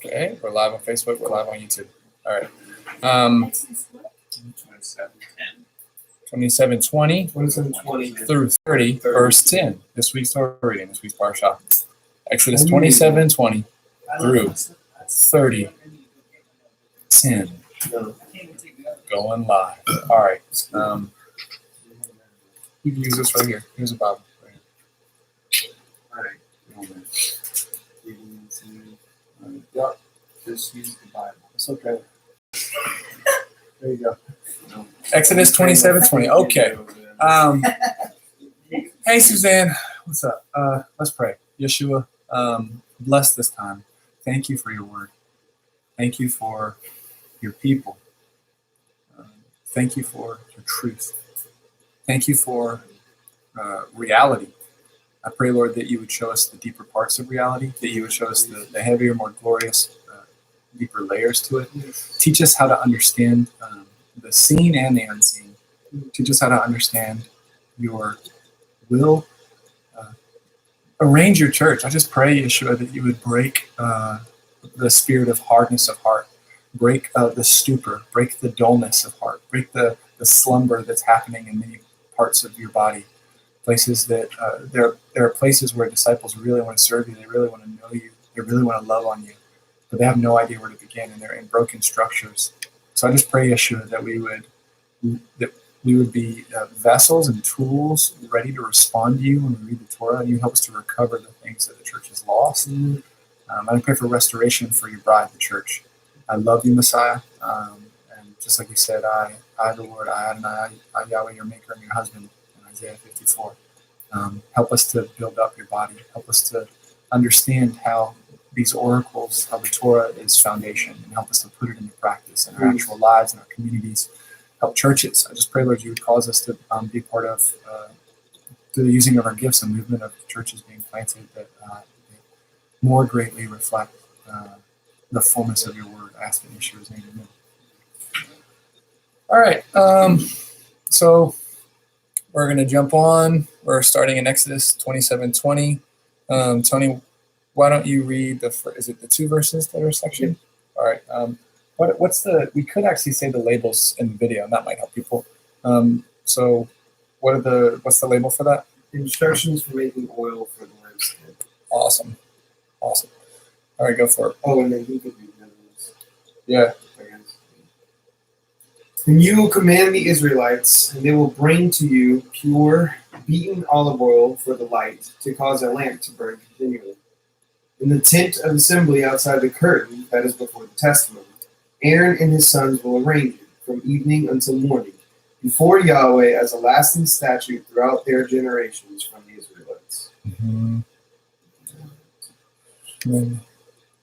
Okay, we're live on Facebook. We're live on YouTube. All right. 27:20 through 30, verse 10. This week's Torah reading, this week's Parsha. Exodus 27:20 through 30, 10. Going live. All right. You can use this right here. Here's a Bible. Right here. All right. Yep. Just use the Bible. It's okay. There you go. Exodus 27:20. Okay. Hey, Suzanne. What's up? Let's pray. Yeshua, bless this time. Thank you for your word. Thank you for your people. Thank you for your truth. Thank you for reality. I pray, Lord, that you would show us the deeper parts of reality, that you would show us the heavier, more glorious, deeper layers to it. Teach us how to understand the seen and the unseen. Teach us how to understand your will. Arrange your church. I just pray, Yeshua, that you would break the spirit of hardness of heart, break the stupor, break the dullness of heart, break the slumber that's happening in many parts of your body. Places that there are places where disciples really want to serve you, they really want to know you, they really want to love on you, but they have no idea where to begin, and they're in broken structures. So I just pray, Yeshua, that we would be vessels and tools ready to respond to you when we read the Torah, and you help us to recover the things that the church has lost. I pray for restoration for your bride, the church. I love you, Messiah, and just like you said, I the Lord, I Adonai, I Yahweh, your maker, and your husband. Isaiah 54. Help us to build up your body. Help us to understand how these oracles, how the Torah is foundation, and help us to put it into practice in our actual lives, in our communities. Help churches. I just pray, Lord, you would cause us to be part of, through the using of our gifts, a movement of churches being planted that more greatly reflect the fullness of your word. I ask in Yeshua's name. Amen. All right. So we're going to jump on. We're starting in Exodus 27:20. Tony, why don't you read is it the two verses that are sectioned? All right. We could actually say the labels in the video, and that might help people. So what's the label for that? Instructions for making oil for the lampstand. Awesome. All right, go for it. Oh, and then he could read those. Yeah. And you will command the Israelites, and they will bring to you pure, beaten olive oil for the light, to cause a lamp to burn continually. In the tent of assembly outside the curtain that is before the testimony, Aaron and his sons will arrange it from evening until morning, before Yahweh as a lasting statute throughout their generations from the Israelites. Mm-hmm.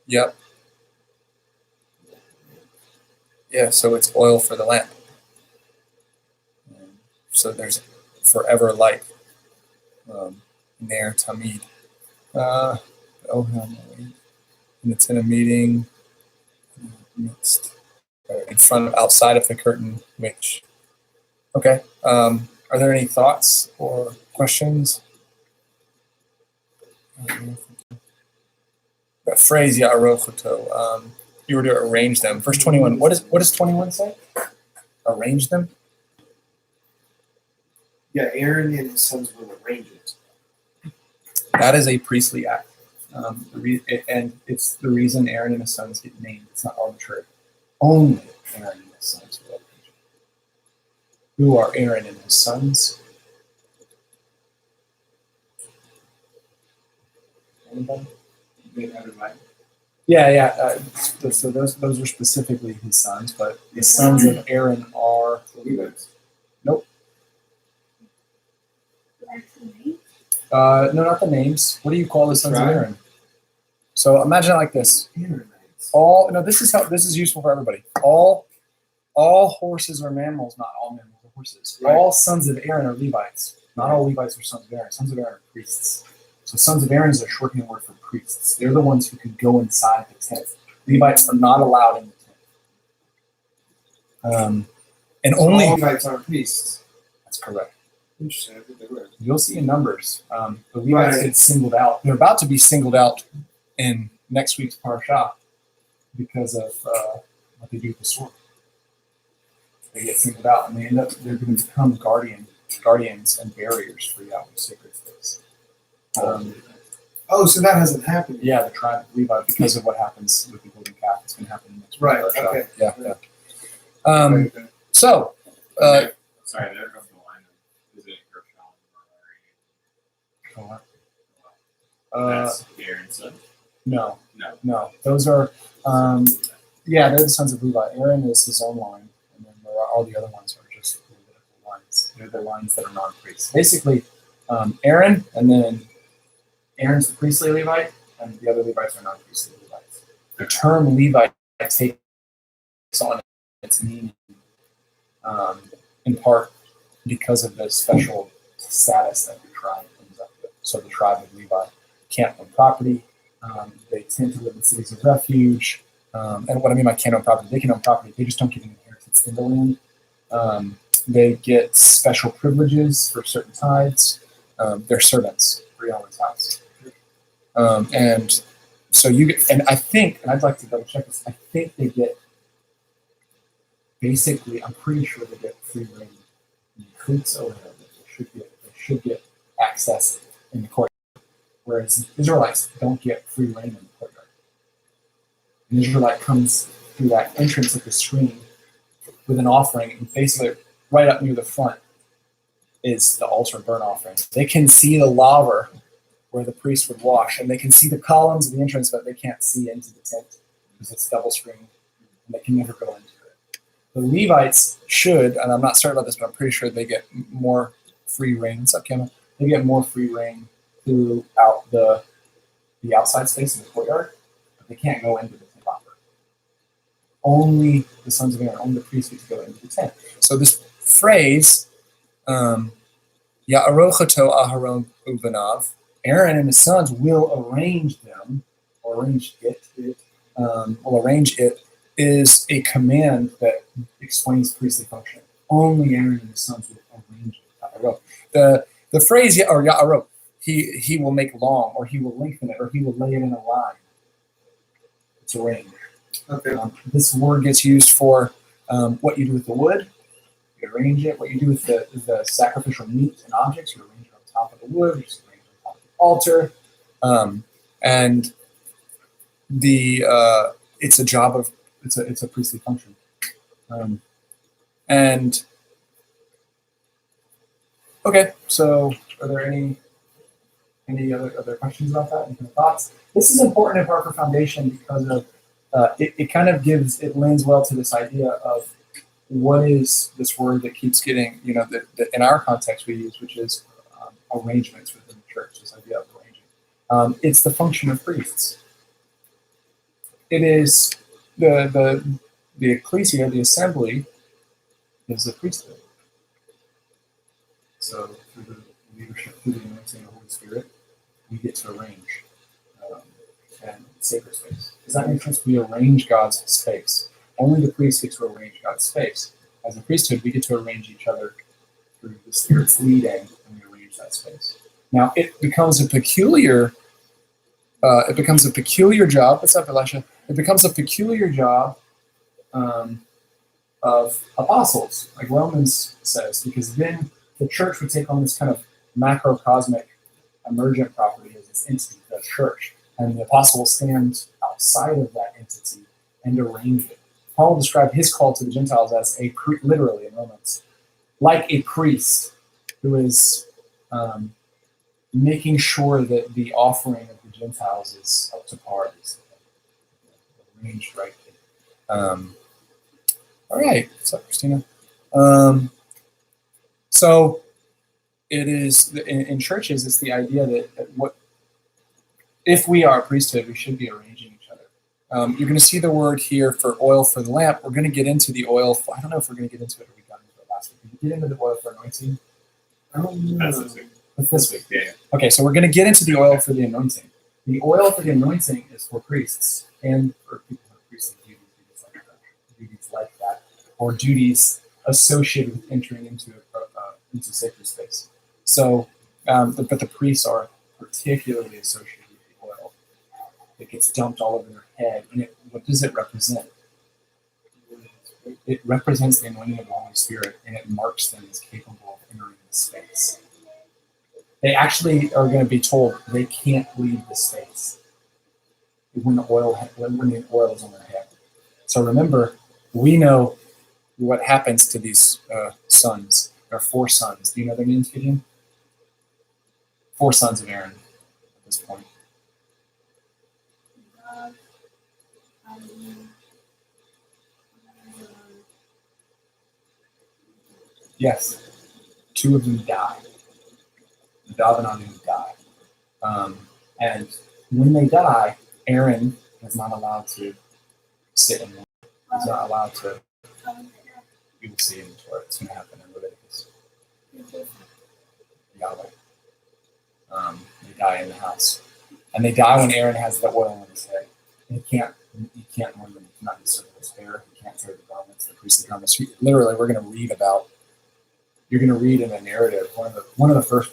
Yep. Yeah, so it's oil for the lamp. So there's forever light. Ner Tamid. And it's in a meeting in front of, outside of the curtain, which, okay. Are there any thoughts or questions? That phrase, Ya'arochoto, you were to arrange them. Verse 21, what does 21 say? Arrange them? Yeah, Aaron and his sons will arrange it. That is a priestly act. And it's the reason Aaron and his sons get named. It's not arbitrary. Only Aaron and his sons will arrange it. Who are Aaron and his sons? Anybody? Yeah. So those are specifically his sons, but the sons of Aaron are Levites. Nope. No, not the names. What do you call the sons of Aaron? So imagine it like this. This is useful for everybody. All horses are mammals, not all mammals are horses. Right. All sons of Aaron are Levites. Not all Levites are sons of Aaron. Sons of Aaron are priests. So sons of Aaron is a shorthand word for priests. They're the ones who can go inside the tent. Levites are not allowed in the tent. And only all Levites are priests. That's correct. Interesting. You'll see in Numbers, the Levites get singled out. They're about to be singled out in next week's Parsha. because of what they do with the sword. They get singled out, and they're going to become guardians and barriers for Yahweh's sacred space. So that hasn't happened yet. Yeah, the tribe of Levi, because of what happens with the golden calf, it's going to happen next week. Right. Okay. Yeah. Okay. So, sorry, there comes the line of, is it Gershon or that's Aaron's son? No. No. Those are, they're the sons of Levi. Aaron is his own line, and then all the other ones are just Levitical lines. They're the lines that are non-priests. Basically, Aaron, and then Aaron's the priestly Levite, and the other Levites are non-priestly Levites. The term Levite takes on its meaning, in part because of the special status that the tribe ends up with. So the tribe of Levi can't own property. They tend to live in cities of refuge. And what I mean by can't own property, they can own property. They just don't get an inheritance in the land. They get special privileges for certain tithes. They're servants for Yahweh's house. And so you get, and I think, and I'd like to double check this, I think they get, basically, I'm pretty sure they get free reign in the Chutz over there. They should get access in the courtyard. Whereas Israelites don't get free reign in the courtyard. An Israelite comes through that entrance of the screen with an offering, and basically right up near the front is the altar burnt offering. They can see the laver where the priest would wash, and they can see the columns of the entrance, but they can't see into the tent because it's double screen, and they can never go into it. The Levites should, and I'm not certain about this, but I'm pretty sure they get more free reign. What's up, Kevin? They get more free reign throughout the outside space in the courtyard, but they can't go into the tent proper. Only the sons of Aaron, only the priests get to go into the tent. So this phrase, Ya'arochato Aharon Uvanav, Aaron and his sons will arrange them, or arrange it, is a command that explains priestly function. Only Aaron and his sons will arrange it. The phrase Ya'aro, he will make long, or he will lengthen it, or he will lay it in a line. It's arranged. Okay. This word gets used for what you do with the wood. You arrange it. What you do with the sacrificial meat and objects, you arrange it on top of the wood. You just arrange it on top of the altar. And it's a job of, it's a priestly function. Okay, so are there any other questions about that? Any kind of thoughts? This is important in Parker Foundation because of it kind of it lends well to this idea of what is this word that keeps getting, that in our context we use, which is arrangements within the church, this idea of arranging. It's the function of priests. It is the ecclesia, the assembly, is the priesthood. So through the leadership, through the anointing of the Holy Spirit, we get to arrange and sacred space. Does that make sense? We arrange God's space. Only the priests get to arrange God's space. As a priesthood, we get to arrange each other through the Spirit's leading, and we arrange that space. Now, it becomes a peculiar job. What's up, Elisha? It becomes a peculiar job of apostles, like Romans says, because then the church would take on this kind of macrocosmic emergent property as this entity, the church, and the apostle will stand outside of that entity and arrange it. Paul described his call to the Gentiles as literally in Romans, like a priest who is making sure that the offering of the Gentiles is up to par, arranged rightly. All right, what's up, Christina? So it is in churches. It's the idea that if we are a priesthood, we should be arranging each other. You're going to see the word here for oil for the lamp. We're going to get into the oil. I don't know if we're going to get into it or we got into it last week. Did we get into the oil for anointing? That's this week. That's this week. Yeah. Okay, so we're going to get into the oil for the anointing. The oil for the anointing is for priests and for people who have priestly duties like that, or duties associated with entering into sacred space. So, but the priests are particularly associated with the oil. It gets dumped all over their head, and it would what does it represent? It represents the anointing of the Holy Spirit, and it marks them as capable of entering the space. They actually are going to be told they can't leave the space when the oil is on their head. So remember, we know what happens to these sons. There are 4 sons. Do you know their names, Gideon? 4 sons of Aaron at this point. Yes, 2 of them die. Nadab and Abihu die. And when they die, Aaron is not allowed to sit in. He's not allowed to. You will see in Torah. It's going to happen in Leviticus. Yahweh. They die in the house, and they die when Aaron has the oil on his head. And he can't warn them. He cannot disturb his hair. He can't tear the garments, the priestly garments. Literally, we're going to read about. You're going to read in a narrative. One of the first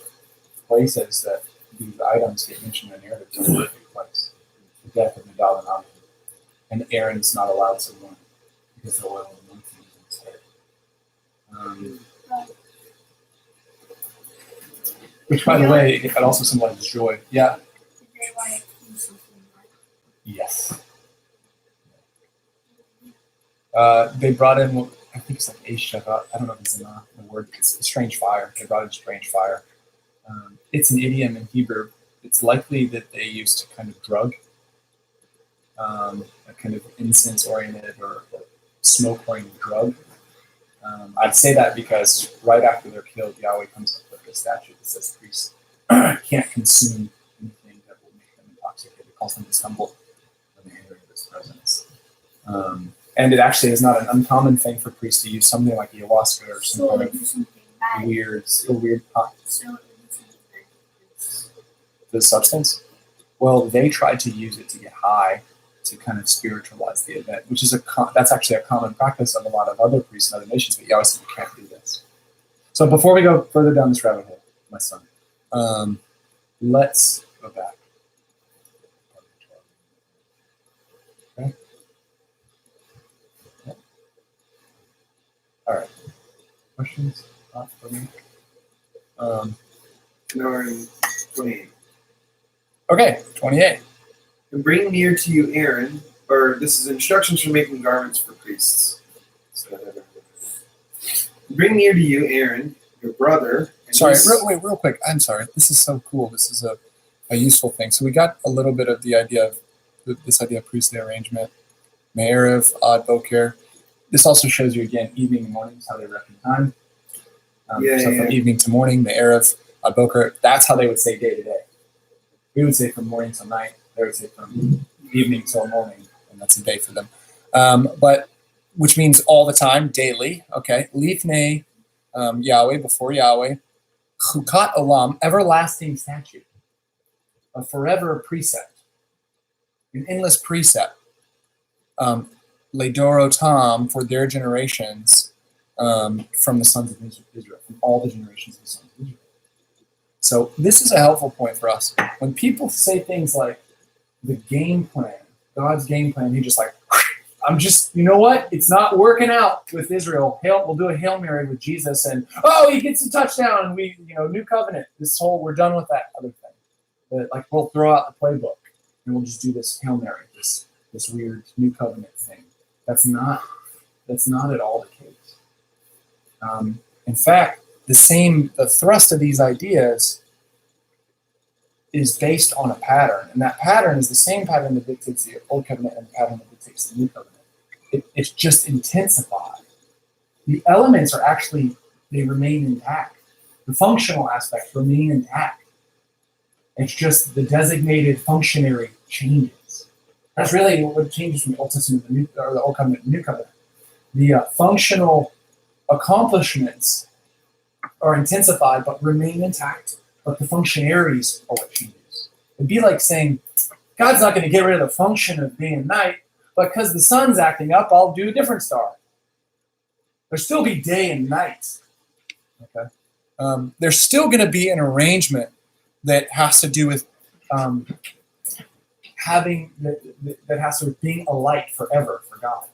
places that these items get mentioned in the narrative is a perfect place. The death of Nadab and Abihu. And Aaron's not allowed to run because the oil is on his head. Which, by the way, it also symbolizes joy. Yeah. Yes. They brought in, I think it's like Shavat. I don't know if it's in the word. It's a strange fire. They brought in strange fire. It's an idiom in Hebrew. It's likely that they used to kind of drug, a kind of incense-oriented or smoke-oriented drug. I'd say that because right after they're killed, Yahweh comes up with a statute that says priests can't consume anything that will make them intoxicated. It calls them to stumble when they enter into his presence. And it actually is not an uncommon thing for priests to use something like ayahuasca or some kind of weird pot. The substance? Well, they tried to use it to get high to kind of spiritualize the event, which is that's actually a common practice of a lot of other priests in other nations, but Yahweh said you can't do this. So before we go further down this rabbit hole, my son, let's go back. Okay. Yeah. All right. Questions? For me? Number 28. Okay, 28. And bring near to you Aaron, or this is instructions for making garments for priests. Bring near to you Aaron, your brother. Sorry, real quick. I'm sorry. This is so cool. This is a useful thing. So we got a little bit of the idea of this idea of priestly arrangement. Me'erev, Ad Boker. This also shows you again evening and morning is how they reckon time. From evening to morning, Me'erev, Ad Boker. That's how they would say day to day. We would say from morning till night. They would say from evening till morning, and that's a day for them. But which means all the time, daily. Okay, Lifnei Yahweh, before Yahweh, Chukat Olam, everlasting statute, a forever precept, an endless precept. Ledorotam, for their generations, from the sons of Israel, from all the generations of the sons of Israel. So this is a helpful point for us. When people say things like the game plan, God's game plan, you're just like, you know what? It's not working out with Israel. We'll do a Hail Mary with Jesus, and he gets a touchdown, and we, new covenant. We're done with that other thing. But we'll throw out the playbook, and we'll just do this Hail Mary, this weird new covenant thing. That's not at all the case. In fact, the thrust of these ideas is based on a pattern, and that pattern is the same pattern that dictates the Old Covenant and the pattern that dictates the New Covenant. It's just intensified. The elements they remain intact. The functional aspects remain intact. It's just the designated functionary changes. That's really what changes from the Old Testament to the Old Covenant to the New Covenant. The functional accomplishments are intensified but remain intact, but the functionaries are what changes. It'd be like saying, God's not going to get rid of the function of day and night, but because the sun's acting up, I'll do a different star. There'll still be day and night. Okay. There's still going to be an arrangement that has to do with having that has to being a light forever for God.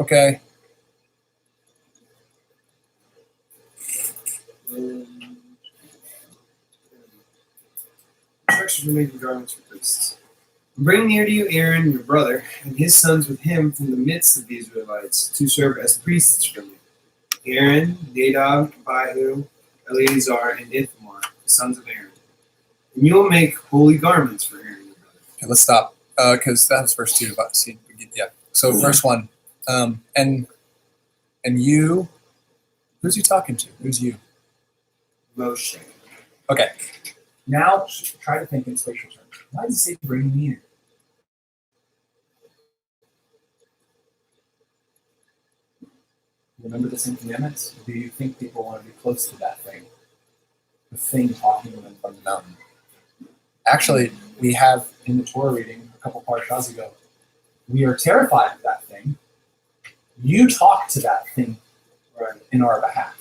Okay. Instructions for making garments for priests. Bring near to you Aaron, your brother, and his sons with him from the midst of the Israelites to serve as priests for me. Aaron, Nadab, Abihu, Eleazar, and Ithamar, the sons of Aaron. And you will make holy garments for Aaron, your brother. Okay, let's stop because that's verse 2. But see, yeah. So verse 1, and you, who's he talking to? Who's you? Moshe. Okay. Now try to think in spatial terms. Why does he say bring near? Remember the 10 Commandments? Do you think people want to be close to that thing? The thing talking to them from the mountain. Actually, we have in the Torah reading a couple parshas ago, we are terrified of that thing. You talk to that thing in our behalf.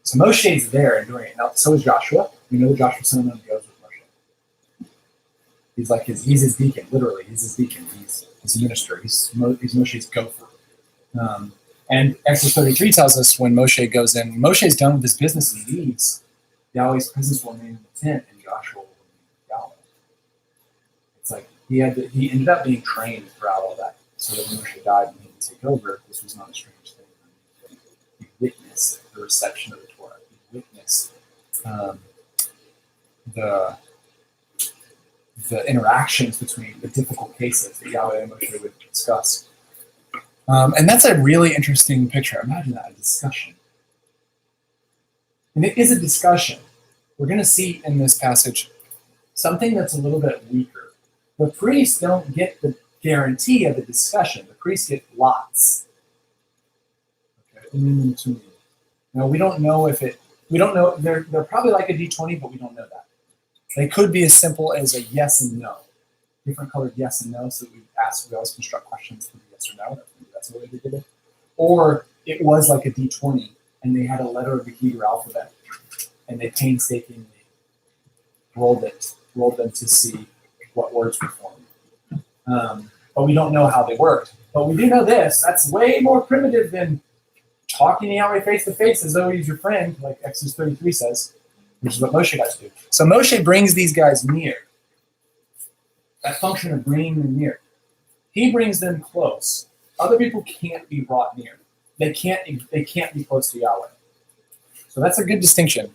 So Moshe is there and doing it. Now, so is Joshua. We know that Joshua son of Nun goes with Moshe. He's like he's his deacon, literally. He's his deacon. He's his minister. He's Moshe's gopher. And Exodus 33 tells us when Moshe goes in, Moshe's done with his business and leaves. Yahweh's presence will remain in the tent, and Joshua will remain Yahweh. It's like he ended up being trained throughout all that, so that when Moshe died and he had to take over, this was not a strange thing. He witnessed the reception of the Torah. He witnessed the interactions between the difficult cases that Yahweh and Moshe would discuss. And that's a really interesting picture. Imagine that, a discussion. And it is a discussion. We're going to see in this passage something that's a little bit weaker. The priests don't get the guarantee of a discussion. The priests get lots. Okay. Now, we don't know they're probably like a D20, but we don't know that. They could be as simple as a yes and no. Different colored yes and no, so we always construct questions for the yes or no. That's the way they did it. Or it was like a D20, and they had a letter of the Hebrew alphabet, and they painstakingly rolled them to see what words were formed. But we don't know how they worked. But we do know this. That's way more primitive than talking to Yahweh face to face as though he's your friend, like Exodus 33 says, which is what Moshe got to do. So Moshe brings these guys near. That function of bringing them near. He brings them close. Other people can't be brought near. They can't be close to Yahweh. So that's a good distinction.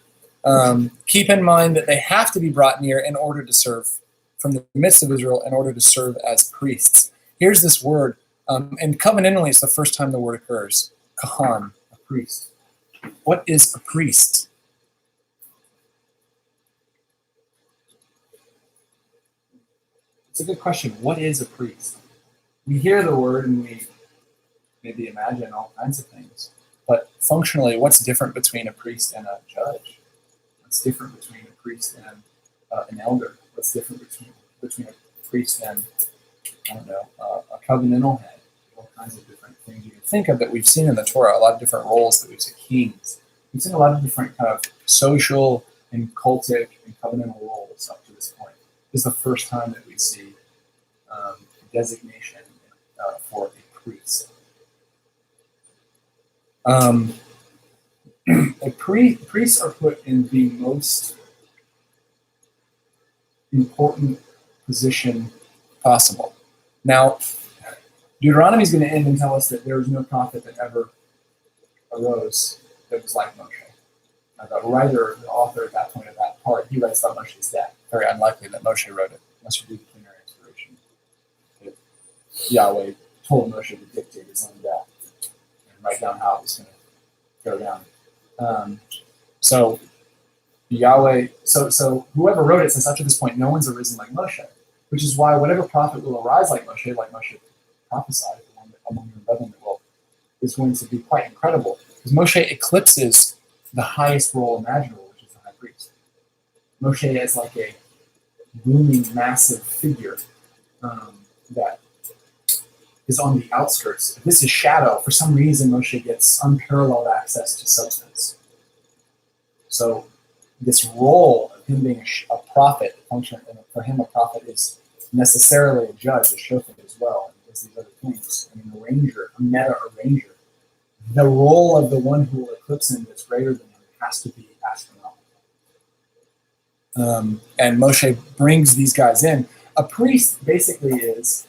Keep in mind that they have to be brought near in order to serve from the midst of Israel in order to serve as priests. Here's this word, and covenantally it's the first time the word occurs. Kahan, a priest. What is a priest? It's a good question. What is a priest? We hear the word and we maybe imagine all kinds of things. But functionally, what's different between a priest and a judge? What's different between a priest and an elder? What's different between a priest and, I don't know, a covenantal head? All kinds of different things you can think of that we've seen in the Torah, a lot of different roles that we've seen, kings. We've seen a lot of different kind of social and cultic and covenantal roles up to this point. This is the first time that we see designation for a priest. Priests are put in the most important position possible. Now, Deuteronomy is going to end and tell us that there was no prophet that ever arose that was like Moshe. Now, the writer, the author at that point of that part, he writes about Moshe's death. Very unlikely that Moshe wrote it, unless you do the plenary inspiration. That Yahweh told Moshe to dictate his own death and write down how it was going to go down. So whoever wrote it, since up to this point, no one's arisen like Moshe, which is why whatever prophet will arise like Moshe prophesied, among your brethren that will, is going to be quite incredible. Because Moshe eclipses the highest role imaginable, which is the high priest. Moshe is like a looming, massive figure that is on the outskirts. This is shadow. For some reason, Moshe gets unparalleled access to substance. So this role of him being a prophet function, and for him a prophet is necessarily a judge, a shofet as well, and does these other things. I mean, a meta arranger. The role of the one who will eclipse him that's greater than him has to be astronomical. And Moshe brings these guys in. A priest basically is,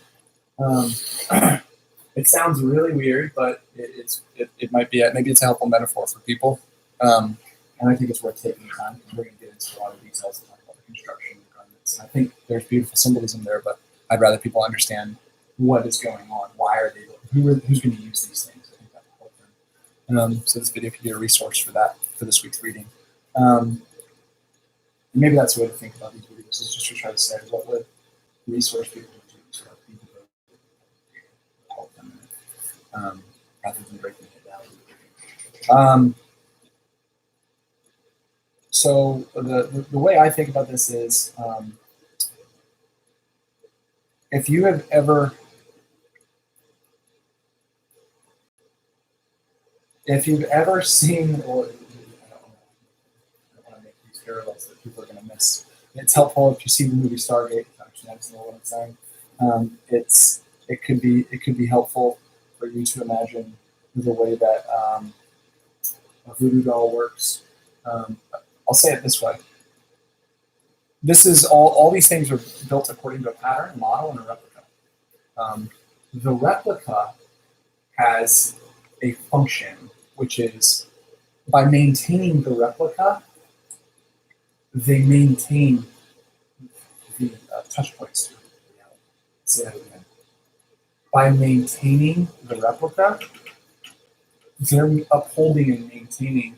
it sounds really weird, but it might be, maybe it's a helpful metaphor for people. And I think it's worth taking time. We're going to get into a lot of details about the construction of the garments. And I think there's beautiful symbolism there, but I'd rather people understand what is going on. Why are they, who's going to use these things? I think that will help them. So this video could be a resource for that, for this week's reading. Maybe that's the way to think about these videos, is just to try to say what would resource people do to help people help them, rather than breaking it down. So the way I think about this is, if you've ever seen, or I don't want to make these parallels that people are going to miss. It's helpful if you see the movie Stargate to understand what I'm saying. It could be helpful for you to imagine the way that a voodoo doll works. I'll say it this way. This is all these things are built according to a pattern, a model, and a replica. The replica has a function, which is by maintaining the replica, they maintain the touch points to reality. Say that again. By maintaining the replica, they're upholding and maintaining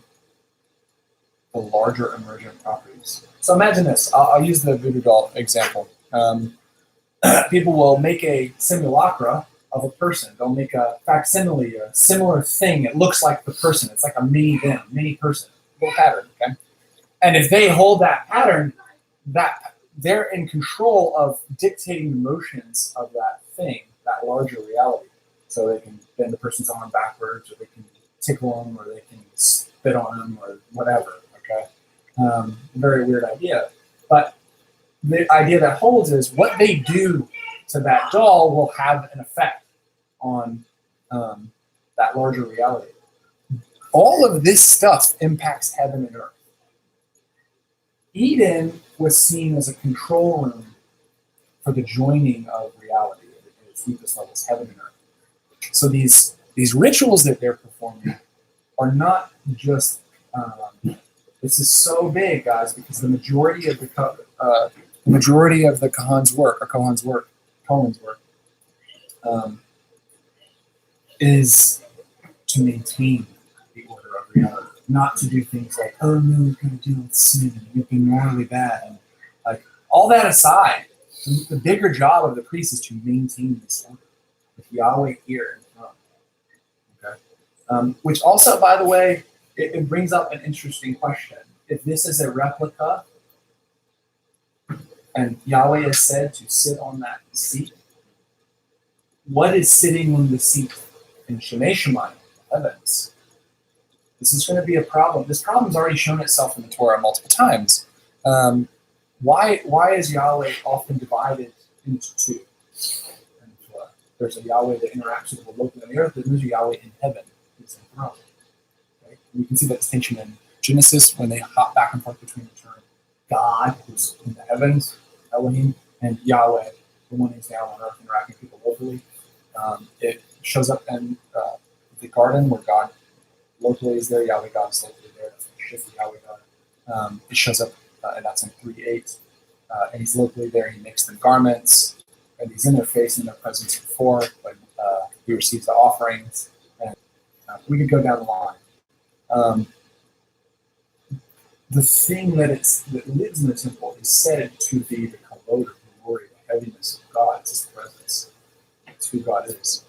the larger emergent properties. So imagine this. I'll use the voodoo doll example. People will make a simulacra of a person. They'll make a facsimile, a similar thing. It looks like the person. It's like a mini them, mini person, little pattern. Okay, and if they hold that pattern, that they're in control of dictating the motions of that thing, that larger reality. So they can bend the person's arm backwards, or they can tickle them, or they can spit on them, or whatever. Okay, very weird idea, but the idea that holds is what they do to that doll will have an effect on that larger reality. All of this stuff impacts heaven and earth. Eden was seen as a control room for the joining of reality at its deepest levels, heaven and earth. So these rituals that they're performing are not just. This is so big, guys, because the majority of the Kohen's work, is to maintain the order of reality, not to do things like, oh no, we've got to deal with sin and we've been morally bad, and like all that aside, the bigger job of the priest is to maintain this order with Yahweh here in front. Okay, which also, by the way, it brings up an interesting question. If this is a replica, and Yahweh is said to sit on that seat, what is sitting on the seat in Shemay Shemayim, heavens? This is going to be a problem. This problem's already shown itself in the Torah multiple times. Why is Yahweh often divided into two? And, there's a Yahweh that interacts with the locally on the earth, and there's a Yahweh in heaven who's enthroned. Okay? You can see that distinction in Genesis when they hop back and forth between the term God, who's in the heavens, Elohim, and Yahweh, the one who's down on earth interacting with people locally. It shows up in the garden where God locally is there, Yahweh God is locally there. That's the shift of Yahweh God. It shows up, and that's in 3:8. And he's locally there. He makes them garments, and he's in their face and in their presence before when he receives the offerings. And we could go down the line. The thing that lives in the temple is said to be the kavod, the glory, the heaviness of God. It's his presence. It's who God is.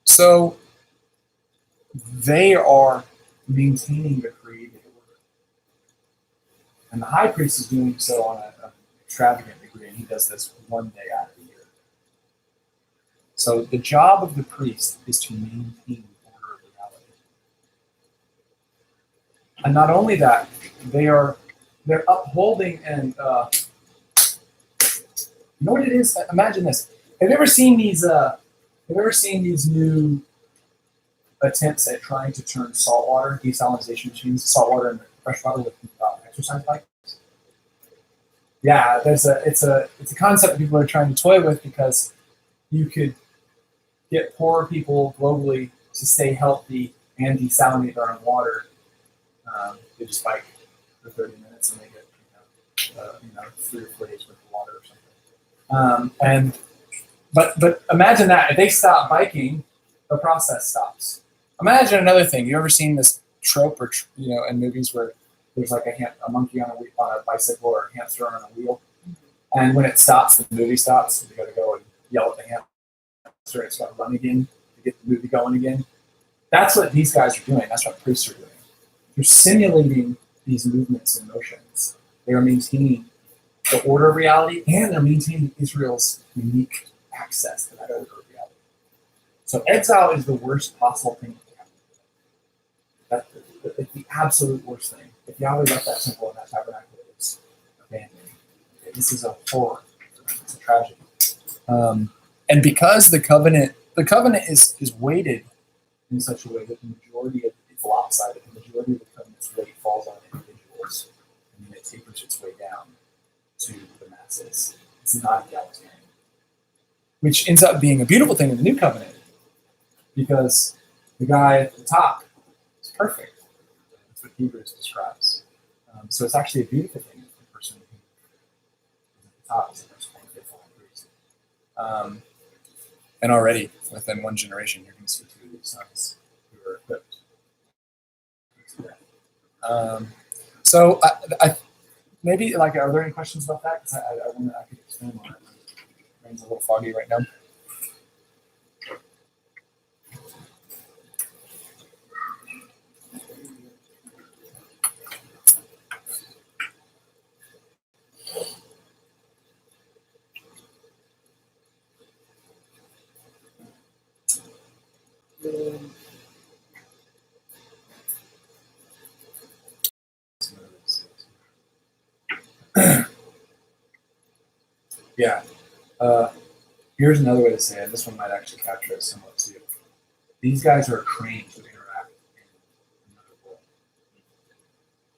So they are maintaining the created order. And the high priest is doing so on an extravagant degree, and he does this one day out of the year. So the job of the priest is to maintain the order of reality. And not only that, they are they're upholding and you know what it is? Imagine this. Have you ever seen these? Have you ever seen these new attempts at trying to turn saltwater, desalinization machines, saltwater into fresh water with exercise bikes? Yeah, it's a concept that people are trying to toy with because you could get poor people globally to stay healthy and desalinate their own water. They just bike for 30 minutes and they get 3 or 4 days worth of water or something. But imagine that if they stop biking, the process stops. Imagine another thing. You ever seen this trope or in movies where there's like a monkey on a bicycle or a hamster on a wheel, and when it stops, the movie stops. You got to go and yell at the hamster. It's got to run again to get the movie going again. That's what these guys are doing. That's what priests are doing. They're simulating these movements and motions. They are maintaining the order of reality, and they're maintaining Israel's unique access to that order of reality. So exile is the worst possible thing that can happen. That's the absolute worst thing. If Yahweh left that temple and that tabernacle, it's abandoned. This is a horror. It's a tragedy. And because the covenant is weighted in such a way that the majority of it's lopsided, the majority of the covenant's weight falls on individuals, and then it tapers its way down to the masses. It's not egalitarian, which ends up being a beautiful thing in the new covenant, because the guy at the top is perfect. That's what Hebrews describes. So it's actually a beautiful thing for the person who is at the top is the most faithful high priest. And already within one generation, you're going to see 2 of these sons who are equipped. So I maybe are there any questions about that? Because I could expand on it. My brain's a little foggy right now. Yeah. Here's another way to say it. This one might actually capture it somewhat too. These guys are trained to interact in another world.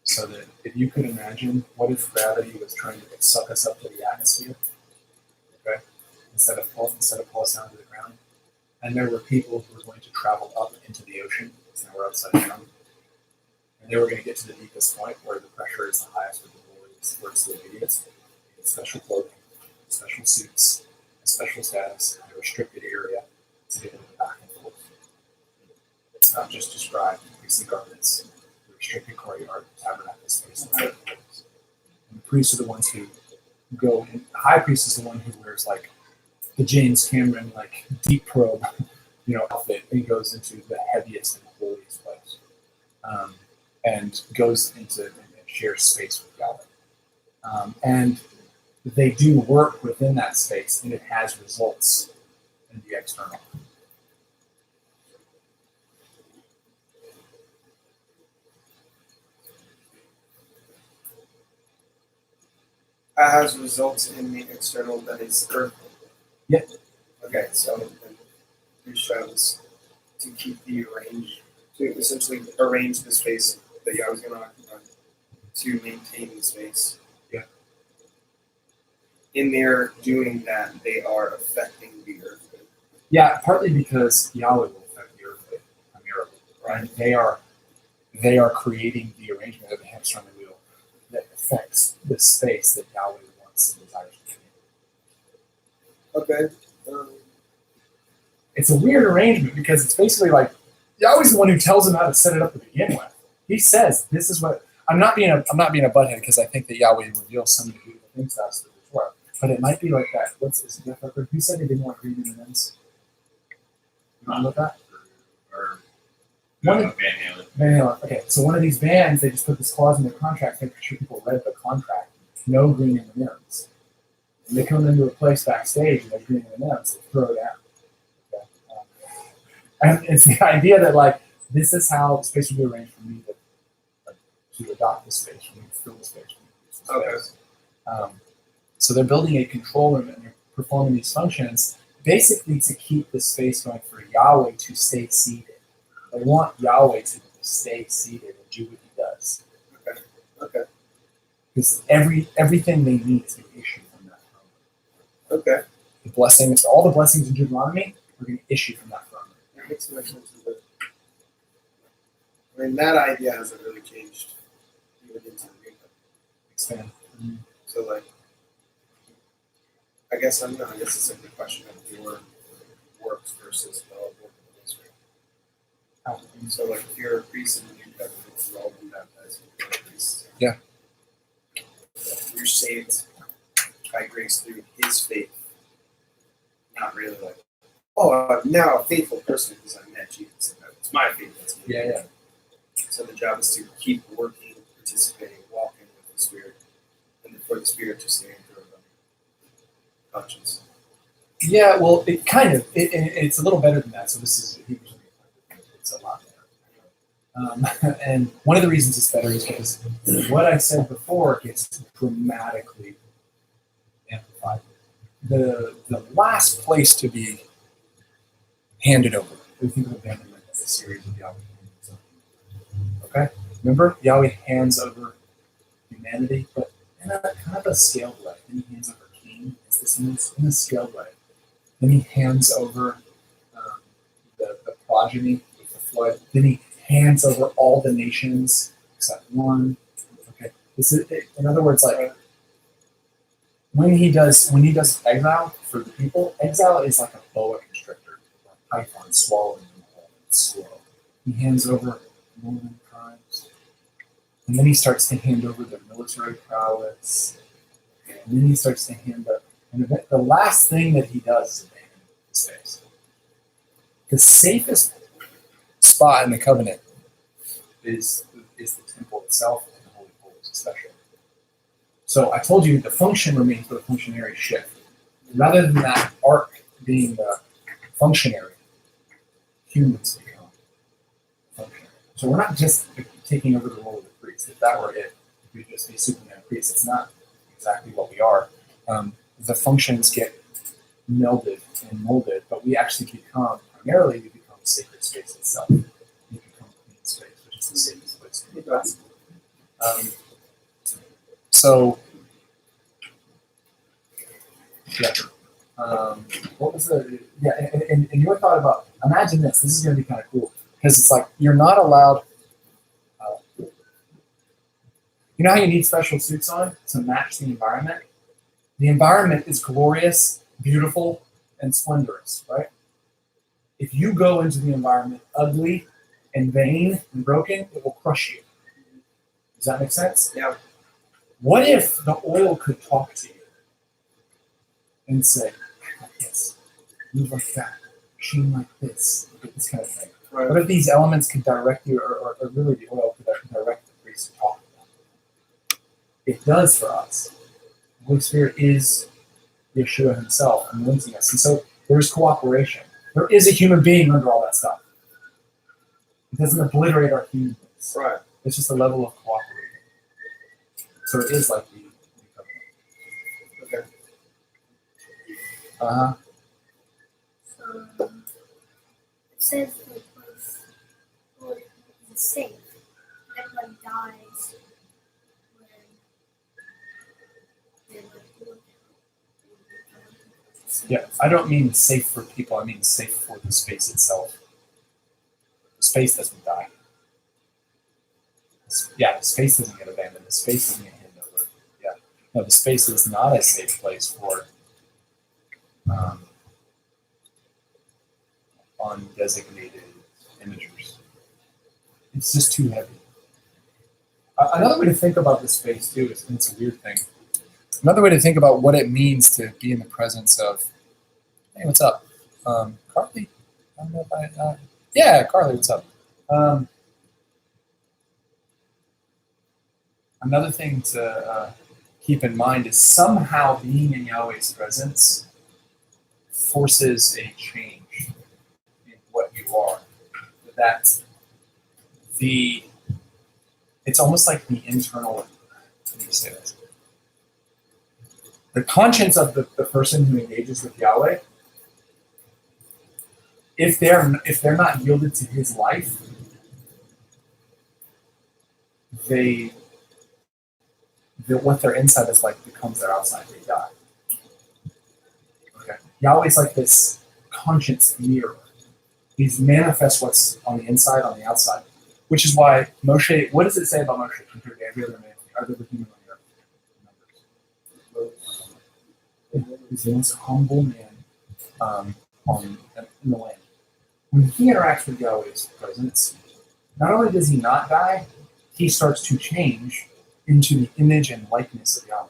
So that if you could imagine, what if gravity was trying to suck us up to the atmosphere, okay, instead of pull us down to the ground, and there were people who were going to travel up into the ocean, so now we're upside down, and they were going to get to the deepest point where the pressure is the highest, where it's the immediate, special clothing, special suits, a special status, and a restricted area to be able to go back and forth. It's not just described in priestly garments, the restricted courtyard, tabernacle space, and the priests are the ones who go in. The high priest is the one who wears like the James Cameron deep probe, outfit, and he goes into the heaviest and holiest place, and goes into and shares space with Yahweh. And they do work within that space, and it has results in the external. That has results in the external that is earthly. Yeah. Okay, so it shows to keep the to essentially arrange the space that Yahweh's going to occupy, to maintain the space. Yeah. In their doing that, they are affecting the earth. Yeah, partly because Yahweh will affect the earth primarily, right? They are creating the arrangement of the hamster on the wheel that affects the space that Yahweh wants and desires to create. Okay. It's a weird arrangement because it's basically like Yahweh's the one who tells them how to set it up to begin with. He says, "This is what." I'm not being a butthead because I think that Yahweh reveals so many beautiful things to us before. But it might be like that. Who said they didn't want green M&Ms? You know about that? Or Van Van Halen. Okay, so one of these bands, they just put this clause in their contract, making sure people read the contract. No green M&Ms. And they come into a place backstage and there's green M&Ms, they throw it out. Okay? And it's the idea that this is how the space will be arranged for me to adopt the space, for me to fill the space. Okay. So they're building a control room and they're performing these functions basically to keep the space going for Yahweh to stay seated. They want Yahweh to stay seated and do what he does. Okay. Because everything they need to issue from that throne. Okay. The blessings, all the blessings in Deuteronomy are going to issue from that throne. That makes so much sense. I mean, that idea hasn't really changed even into the new covenant. Expand. So, like, I guess it's simply a question of your works versus the work of the Israel. So, like, if you're a priest in the new covenant, you've all been baptized in the priests. Yeah. You're saved by grace through his faith. Not really like, oh, I'm now a faithful person because I met Jesus. It's my faith that's in me. Yeah. So the job is to keep working, participating, walking with the Spirit, and for the Spirit to stay in your conscience. Yeah, well, it kind of, it's a little better than that. So this is Hebrews. It's a lot better. And one of the reasons it's better is because what I said before gets dramatically amplified. The last place to be handed over. We think of abandonment as a series of Yahweh. Okay? Remember, Yahweh hands over humanity, but in a kind of a scaled way. Then he hands over Cain. It's this in a scaled way. Then he hands over the progeny with the flood. Then he hands over all the nations except one. Okay, this is, in other words, like when he does exile for the people, exile is like a boa constrictor, or a python swallowing them whole. It's slow. He hands over northern tribes, and then he starts to hand over their military prowess, and then he starts to hand up. And the last thing that he does is abandon space. The safest spot in the covenant is the temple itself and the Holy Holies especially. So I told you the function remains, but the functionary shift. Rather than that ark being the functionary, humans become functionary. So we're not just taking over the role of the priest. If that were it, we'd just be Superman priests. It's not exactly what we are. The functions get melded and molded, but we actually become, primarily, we become sacred space itself. We become clean space, which is the safest place to be possible. So, yeah. What was the, yeah, and your thought about, imagine this is going to be kind of cool, because it's like, you're not allowed, you know how you need special suits on to match the environment? The environment is glorious, beautiful, and splendorous, right? If you go into the environment ugly and vain and broken, it will crush you. Does that make sense? Yeah. What if the oil could talk to you and say, act like this, move like that, sheen like this kind of thing? Right. What if these elements could direct you, or really the oil could direct the priest to talk to them? It does for us. The Holy Spirit is Yeshua himself anointing us. And so there's cooperation. There is a human being under all that stuff. It doesn't obliterate our humanness. Right. It's just a level of cooperating. So it is like the covenant. Okay. Uh-huh. So it says the place is safe. Everyone dies when they look. Yeah, I don't mean safe for people. I mean safe for the space itself. The space doesn't die. Yeah, the space doesn't get abandoned. The space doesn't get handed over. Yeah. No, the space is not a safe place for undesignated imagers. It's just too heavy. Another way to think about this space, too, is, and it's a weird thing, another way to think about what it means to be in the presence of, hey, what's up? Carly? I don't know if yeah, Carly, what's up? Another thing to keep in mind is somehow being in Yahweh's presence forces a change in what you are. That it's almost like the internal, let me say this, the conscience of the person who engages with Yahweh, if they're not yielded to his life, what their inside is like becomes their outside. They die. Okay. Yahweh's like this conscience mirror. He's manifests what's on the inside, on the outside. Which is why Moshe, what does it say about Moshe compared to every other man, other human on the earth? He's the most humble man in the land. When he interacts with Yahweh's presence, not only does he not die, he starts to change into the image and likeness of Yahweh.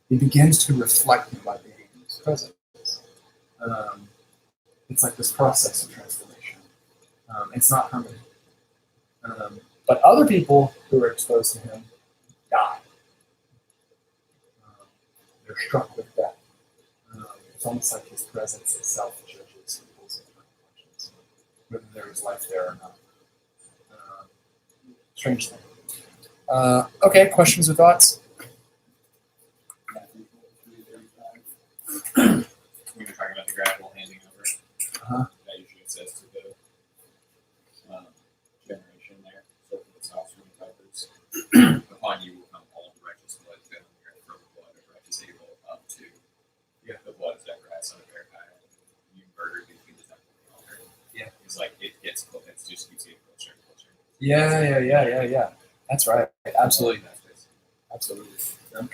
He begins to reflect him by being in his presence. It's like this process of transformation. It's not permanent. But other people who are exposed to him die. They're struck with death. It's almost like his presence itself judges people's conscience, whether there is life there or not. Strange thing. Okay, questions or thoughts? When you're talking about the gradual handing over, that usually says to the generation there, so for the offspring covers, upon you will come all the righteous blood fed on the earth from the blood of righteous Abel up to the blood of Zechariah son of Berechiah. You murdered between the temple and the altar. Yeah. It's like it gets close, it just keeps getting closer and closer. Yeah. That's right. Absolutely.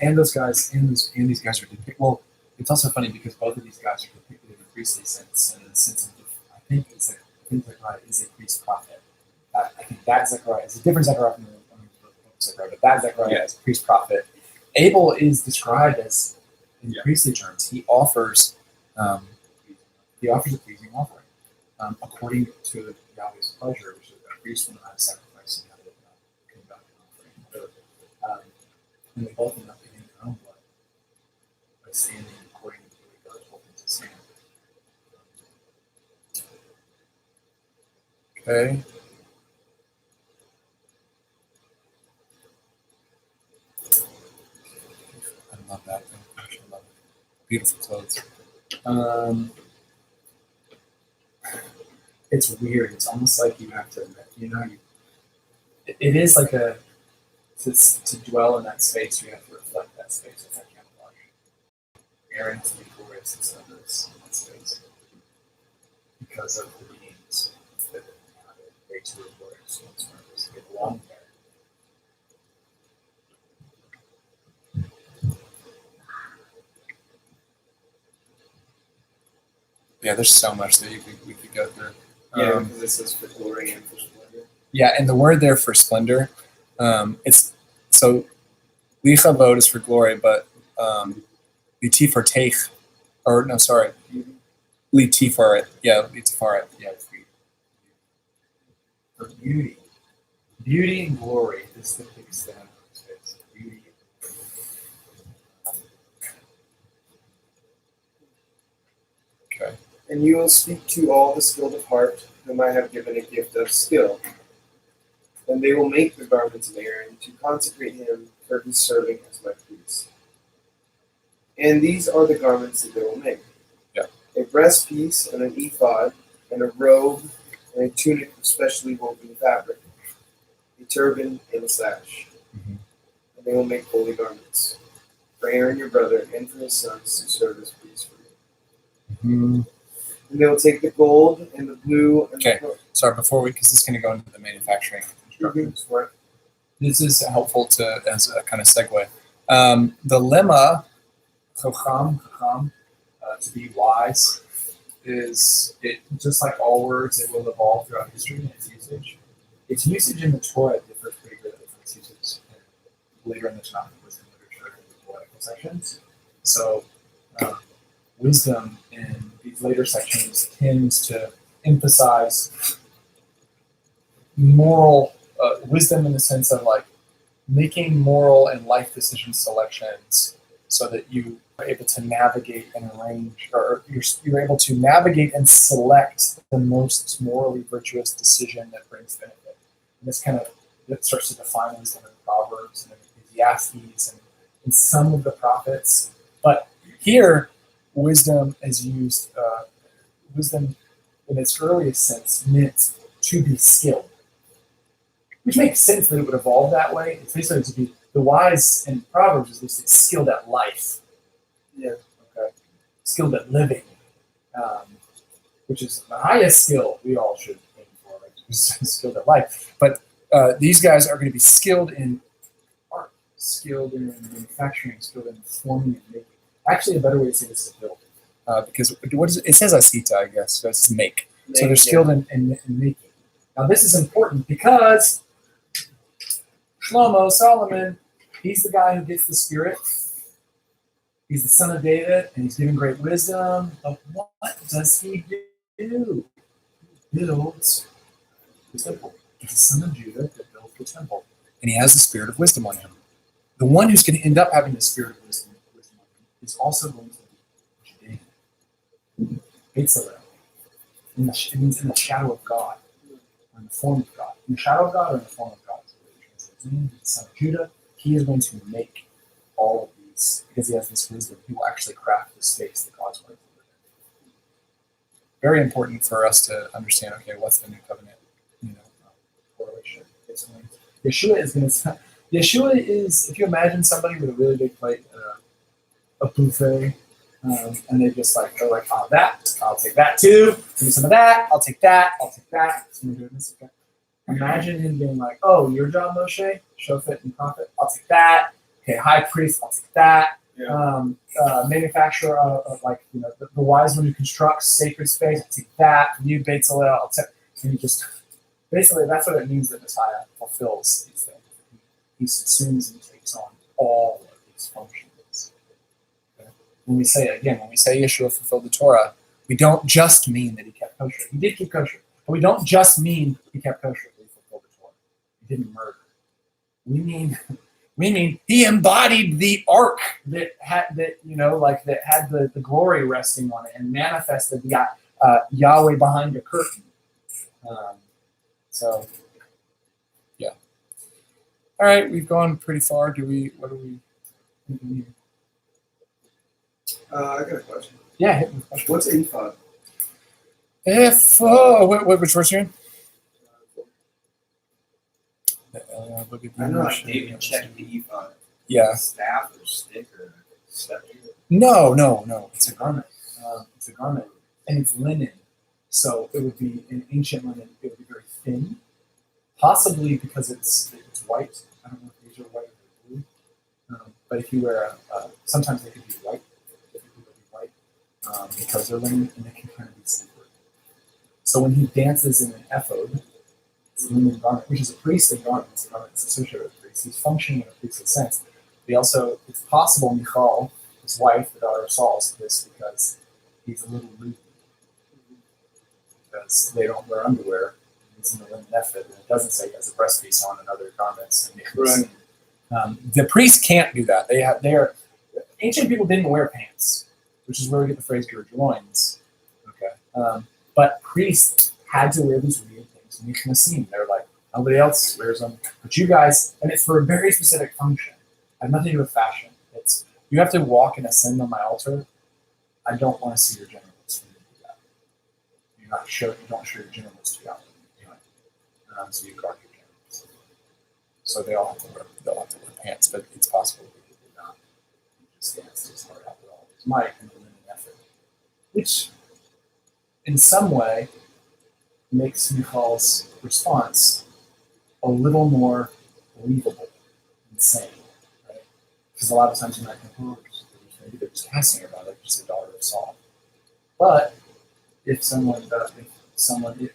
And those guys, and these guys are depicted. Well, it's also funny because both of these guys are depicted in a priestly sense, and in the sense of, I think Zechariah is a priest prophet. I think that Zechariah is a different Zechariah from the Zechariah, but that Zechariah is a priest prophet. Abel is described as, in priestly terms, he offers a pleasing offering according to Yahweh's pleasure, which is a priest will not sacrifice and have it conduct an offering. And they both end up getting their own blood by standing according to the way God told them to stand. Okay. I love that thing. I actually love it. Beautiful clothes. It's weird. It's almost like you have to, it is like to dwell in that space, you have to reflect that space. It's like camouflage. Aaron has to be glorious instead of that space because of the beings that they too are glorious. They belong there. Yeah, there's so much that we could go through. Because this is for glory and for splendor. Yeah, and the word there for splendor, it's so lichavod is for glory, but litifarteich, or no, sorry, litifaret, litifaret, for beauty and glory. This is the big stand on his face. Beauty. Okay. And you will speak to all the skilled of heart, whom I have given a gift of skill. And they will make the garments of Aaron to consecrate him for his serving as my priest. And these are the garments that they will make. Yeah. A breastpiece and an ephod, and a robe, and a tunic of specially woven fabric, a turban and a sash. Mm-hmm. And they will make holy garments for Aaron your brother and for his sons to serve as priests for me. Mm-hmm. And they will take the gold and the blue and Okay. the Sorry, before because this is going to go into the manufacturing instructions for it. This is helpful as a kind of segue. The lemma, chacham, to be wise, is it just like all words, it will evolve throughout history in its usage. Its usage in the Torah differs pretty greatly from its usage later in the Tanakh wisdom literature and the poetical sections. So wisdom in these later sections tends to emphasize moral wisdom in the sense of like making moral and life decision selections so that you are able to navigate and arrange, or you're able to navigate and select the most morally virtuous decision that brings benefit. And this kind of that starts to define wisdom in Proverbs and in Ecclesiastes, and in some of the prophets. But here, wisdom is used, wisdom in its earliest sense meant to be skilled, which makes sense that it would evolve that way. It's basically to be the wise in Proverbs is basically skilled at life. Yeah. Okay. Skilled at living, which is the highest skill we all should aim for, like skilled at life. But these guys are going to be skilled in art, skilled in manufacturing, skilled in forming and making. Actually, a better way to say this is build, because what is it? It says asita, I guess. So it's make. So they're skilled in making. Now this is important because Shlomo, Solomon, he's the guy who gets the Spirit. He's the son of David, and he's given great wisdom. But what does he do? He builds the temple. He's the son of Judah that built the temple. And he has the spirit of wisdom on him. The one who's going to end up having the spirit of wisdom on him is also going to be Judean. Betzalel. It means in the shadow of God, or in the form of God. In the shadow of God or in the form of God. He's the son of Judah. He is going to make all of these, because he has this wisdom. He will actually craft the space that God's going to live in. Very important for us to understand, okay, what's the new covenant, correlation. Yeshua is going to, Yeshua is, if you imagine somebody with a really big plate, a buffet, and they just like, go like, oh, that, I'll take that too, give me some of that, I'll take that, I'll take that. Okay. Imagine him being like, oh, your job, Moshe, Shofet and prophet, I'll take that. Okay, high priest, I'll take that. Yeah. Manufacturer of like, the wise one who constructs sacred space, I'll take that. You Betzalel, I'll take, and you just, basically that's what it means that Messiah fulfills these things. He subsumes and takes on all of these functions. Okay? When we say Yeshua fulfilled the Torah, we don't just mean that he kept kosher. He did keep kosher. But we don't just mean he kept kosher, he fulfilled the Torah. He didn't murder. We mean he embodied the ark that had the glory resting on it and manifested the Yahweh behind a curtain. So yeah. All right, we've gone pretty far. What do we I got a question. Yeah, hit me with a question. What's ephod? Which verse are you in? I know like David checked the ephod. Yeah. Staff or stick or scepter. No. It's a garment. It's a garment, and it's linen. So it would be in ancient linen. It would be very thin, possibly because it's white. I don't know if these are white or blue. But if you wear sometimes they could be white. Because they're linen and they can kind of be slippery. So when he dances in an ephod, it's a linen garment, which is a priestly garment. It's a garment that's associated with priests. He's functioning in a priestly sense. It's possible Michal, his wife, the daughter of Saul, is this because he's a little loopy. Because they don't wear underwear. He's in the linen ephod, and it doesn't say he has a breast piece on and other garments. Right. The priests can't do that. Ancient people didn't wear pants, which is where we get the phrase "your loins." Okay, but priests had to wear these weird things. And you can see they're like nobody else wears them, but you guys, and it's for a very specific function. I have nothing to do with fashion. It's you have to walk and ascend on my altar. I don't want to see your genitals when you do that. You don't show your genitals to God. So you guard your genitals. So they'll have to wear pants, but it's possible that they do not. You just dance as hard out with all his might and the linen effort, which in some way makes Michal's response a little more believable and sane, right? Because a lot of times you might think, maybe they're just passing about it, just a daughter of Saul. But if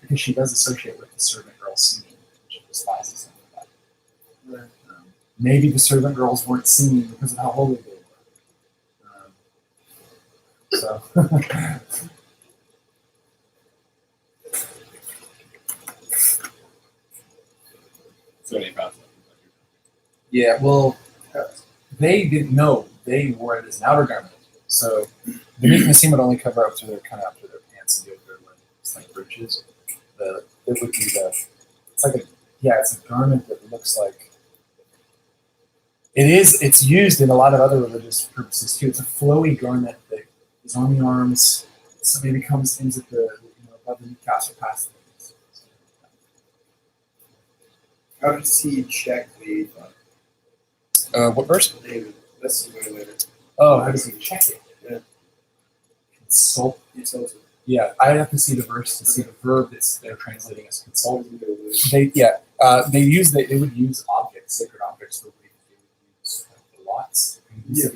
because she does associate with the servant girl singing, she despises him for that. Right. Maybe the servant girls weren't singing because of how holy they were. So. So they found something. Yeah, well, they didn't know they wore it as an outer garment. So the Miknasim would only cover up to their pants and the other it's like breeches. It would be it's a garment that looks like It is. It's used in a lot of other religious purposes too. It's a flowy garment that is on the arms. So maybe comes ends at the above the kneecaps or past the knees. How does he check the What verse? David? That's way later. Oh, how does he check it? Yeah. Consult. Consult. Yeah, I have to see the verse to see the verb that's they're translating as consult. Yeah. They would use objects, sacred objects. They would use the lots. Yeah.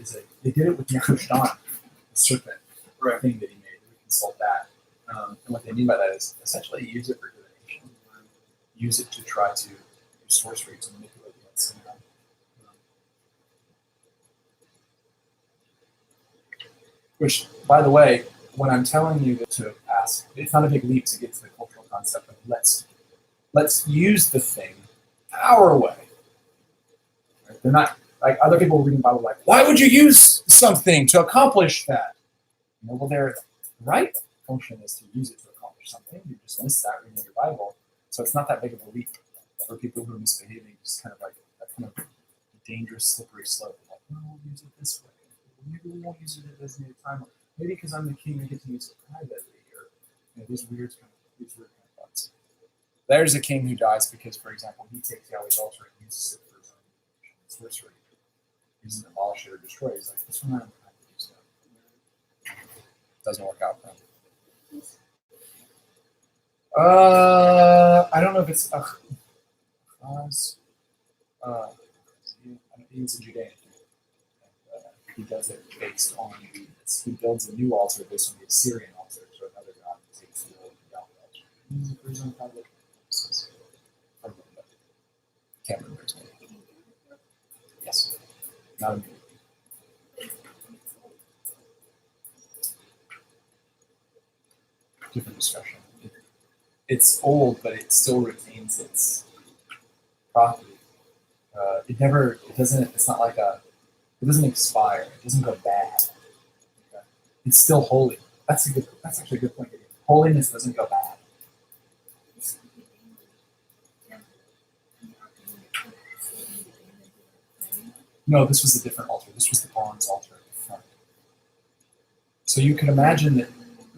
They did it with Nehushtan, the serpent Right. thing that he made. They would consult that, and what they mean by that is essentially use it for divination, use it to try to use sorcery to manipulate the unseen. Which, by the way, when I'm telling you to ask, it's not a big leap to get to the cultural concept of let's use the thing our way. Right? They're not like other people reading the Bible like, why would you use something to accomplish that? Well, their right function is to use it to accomplish something. You just miss that reading your Bible. So it's not that big of a leap for people who are misbehaving, just kind of like that kind of dangerous, slippery slope. Like, no, we'll use it this way. Maybe we won't use it at a designated time. Maybe because I'm the king, I get to use it privately, or these weird kind of thoughts. There's a king who dies because, for example, he takes Yahweh's altar and uses it for his own sorcery. He doesn't abolish it or destroy it. He's like, this one I don't have to use that. Doesn't work out for him. I don't know if it's he's a Judean. He does it based on he builds a new altar based on the Assyrian altar, so another god takes the old Yahweh altar. He's a person of public. Can't remember his name. Yes, not a me. Different discussion. It's old, but it still retains its property. It's not like it doesn't expire. It doesn't go bad. Okay? It's still holy. That's actually a good point. Holiness doesn't go bad. No, this was a different altar. This was the bronze altar at the front. So you can imagine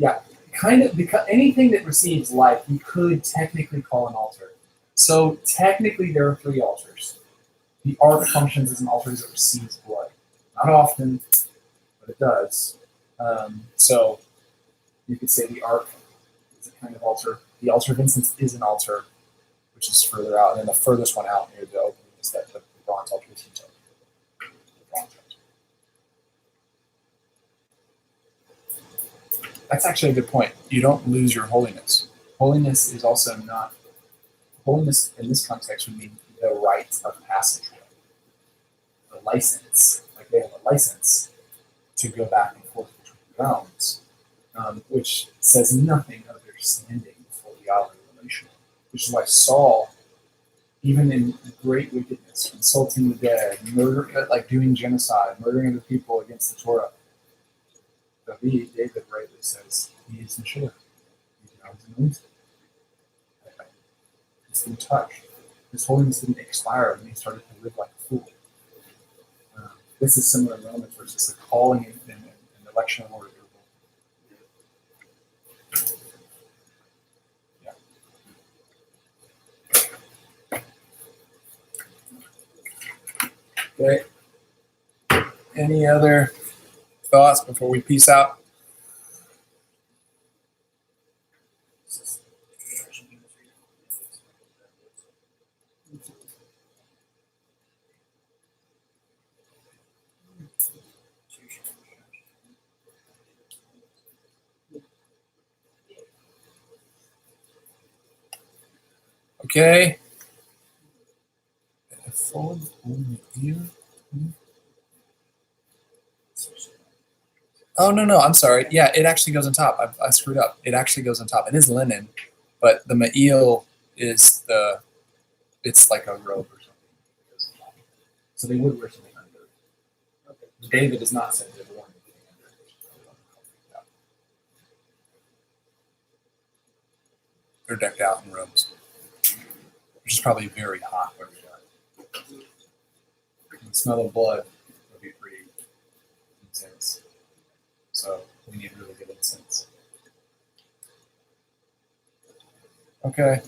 that, kind of, because anything that receives life, you could technically call an altar. So technically, there are 3 altars. The ark functions as an altar that receives blood. Not often, but it does. So you could say the ark is a kind of altar. The altar of incense is an altar, which is further out. And then the furthest one out near the opening is that the bronze altar is each other. That's actually a good point. You don't lose your holiness. Holiness is also not, holiness in this context would mean the right of passage. The license, like they have a license to go back and forth between realms, which says nothing of their standing before the Yahweh relational. Which is why Saul, even in great wickedness, insulting the dead, like doing genocide, murdering other people against the Torah, David rightly says he is mature. He's anointed. He's been touched. His holiness didn't expire when he started to live like a fool. This is similar in Romans, where it's just the calling and election of order. Yeah. Okay. Any other thoughts before we peace out? Okay. Oh, no, I'm sorry. Yeah, it actually goes on top. I screwed up. It actually goes on top. It is linen, but the ma'il is it's like a robe or something. So they would wear something under. Okay. David is not said to have worn anything under. They're decked out in robes, which is probably very hot where we are. The smell of blood would be pretty intense. So we need really good incense. Okay.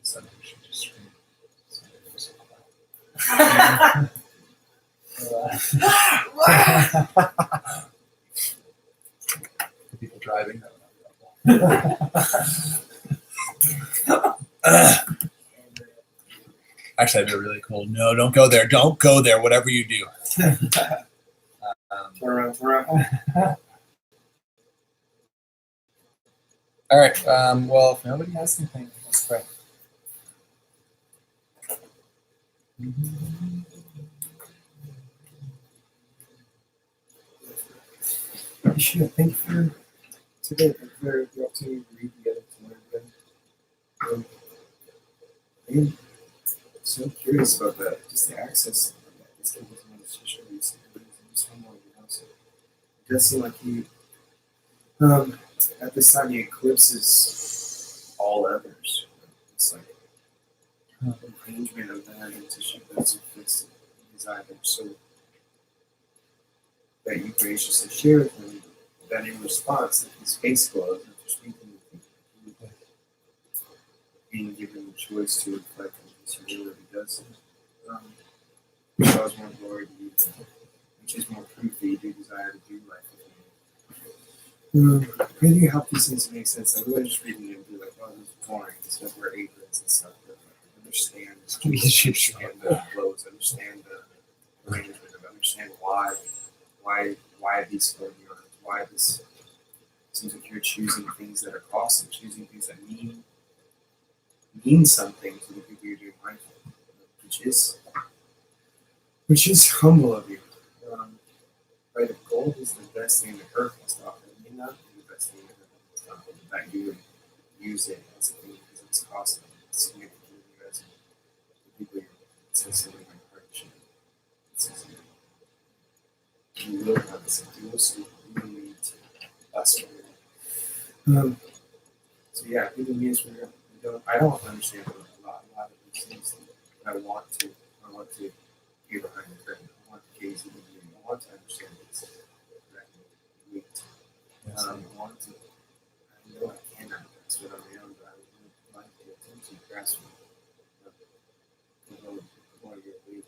So we should just scream. The people driving. Actually, that'd be really cool. No, don't go there. Don't go there. Whatever you do. Turn around. All right. Well, if nobody has anything, let's pray. Yeshua, thank you for today. Thank you for the opportunity to read together, to learn together. I'm so curious about that, just the access that this kid doesn't want to share these things in someone, so it does seem like he, at this time, he eclipses all others. It's like an arrangement of that and tissue that's fixed in his eye. So that you graciously share with him that in response, that his face glows after speaking with you, being given the choice to reflect on his humility does cause more glory to you, which is more proof that you do desire to do life with him. I think help these things make sense. I really just reading it and be like, oh, this is boring. This is where ignorance and stuff. But understand the flows, understand the arrangement, understand why these flow yards, why this seems like you're choosing things that are costly, choosing things that mean something to the people you're doing life with, which is humble of you. Right, if gold is the best thing that earth has to offer, it may not be the best thing that earth has to offer, but that you would use it as a thing because it's costly, it's significant to you as the people you're with. It says something like hardship. It says you will have this, you will see, you will lead to us. So yeah, even me as I don't understand a lot of these things. I want to get behind the curtain. I want to gaze into you. I want to understand this. I want to. I know I cannot grasp it on my own, but I would like to attempt to grasp it. While you're waiting,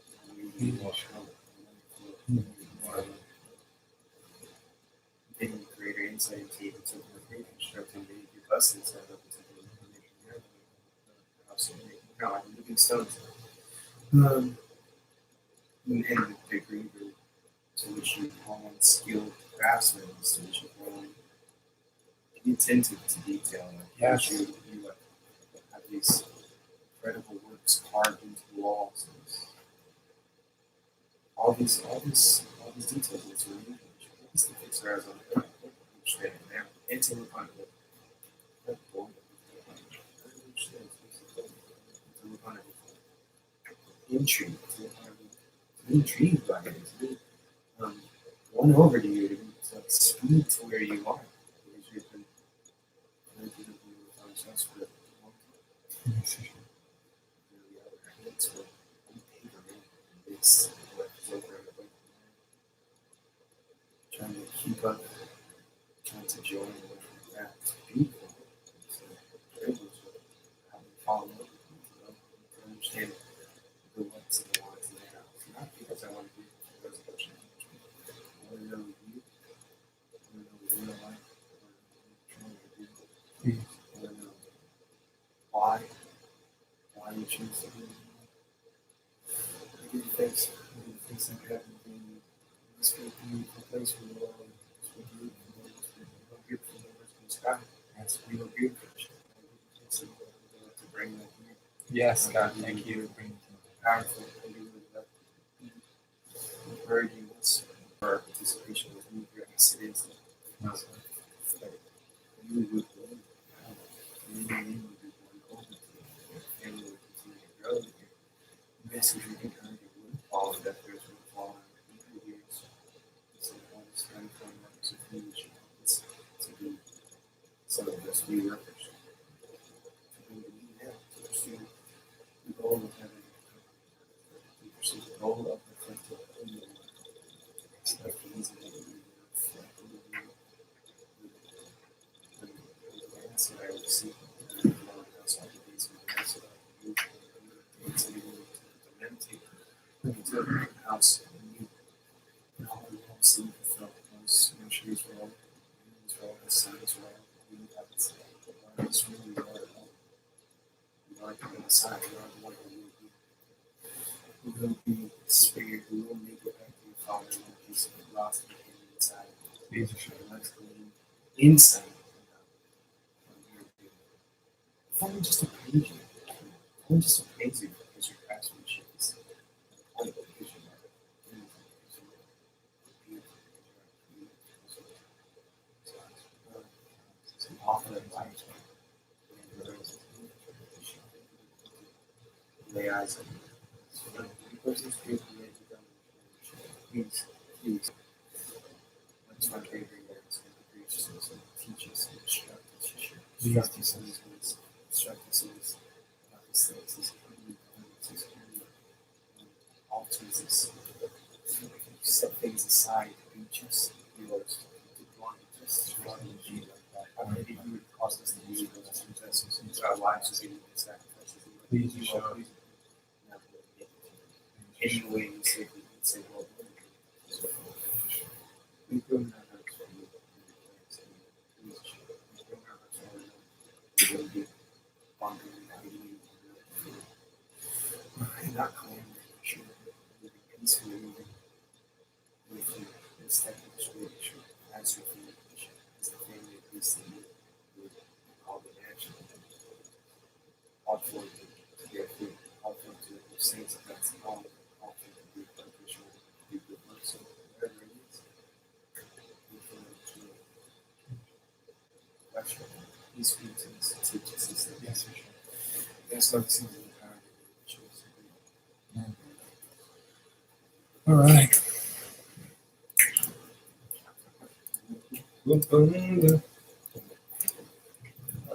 getting greater insight into even something like great constructing, maybe your lessons that up into the information here. No, I'm living stones. And the degree to which you call on skilled craftsmen, to which you call on be attentive to detail. Yes. You have these incredible works carved into the walls. All these details. It's really it's the fix our eyes on the understand it now. And to look on it. To look on it. Intrigued. Intrigued by it. Won over to you. To speed to where you are. Because you've been with ourselves for a long time. It's what it's trying to keep up, trying to join that beautiful. So able to follow up, to understand the what's and the whys and the hows. Not because I want to be a resolution. I want to know you. I want to know real life. I want to know what you're trying to do. I want to know why you choose to do it. I give you thanks. I give you thanks that you have been in this beautiful place where you are. It's so beautiful. It's beautiful. It's sky. It's real beautiful. So to bring that here. Yes, God, thank you. Powerful. Thank you for encouraging us for our participation with you here at City. You would believe you would be one over to your family would continue to grow. Your message would encourage you would follow that there's would follow in the years. So all this kind of fun works of you which help us to be some of us new workers. To be now. roll up reflected in the light. It's like easy to reflect in the glance that I receive outside the days of the rest of you to meditate into the house and you all the homes see fulfill those trees well, as well as sun as well. We have it said, but it's really you are at home. You are to the side, you are the one who will be. We will be spirit, we will make it back to your Father in peace of lost and inside. Jesus, let's glean inside. If only just to praise you. If only just to praise you because your craftsmanship is quite because you are beautiful. So offer that light. Lay eyes on you. Person's great please, please. Let's not favor words and graciousness and teach us and instruct us. Instruct us in these ways. Instruct us in these things. These altars, this. You set things aside to be just yours. To want just loving you like that. I pray that you would cause us to use those two vessels into our lives as even sacrifices. Please, you show us. Any way you say we can say, well, we bring our hearts for you. Please, we bring our hearts for you. We will be wandering and hiding and not claiming sure. We will be peacefully moving with you. Instead of just really sure. As your family, as the family of peace that you would call the action. All for you to get through. All for you to the saints of God's all. These feelings teach us these things. Yes, for sure. That's what it's in the power. All right.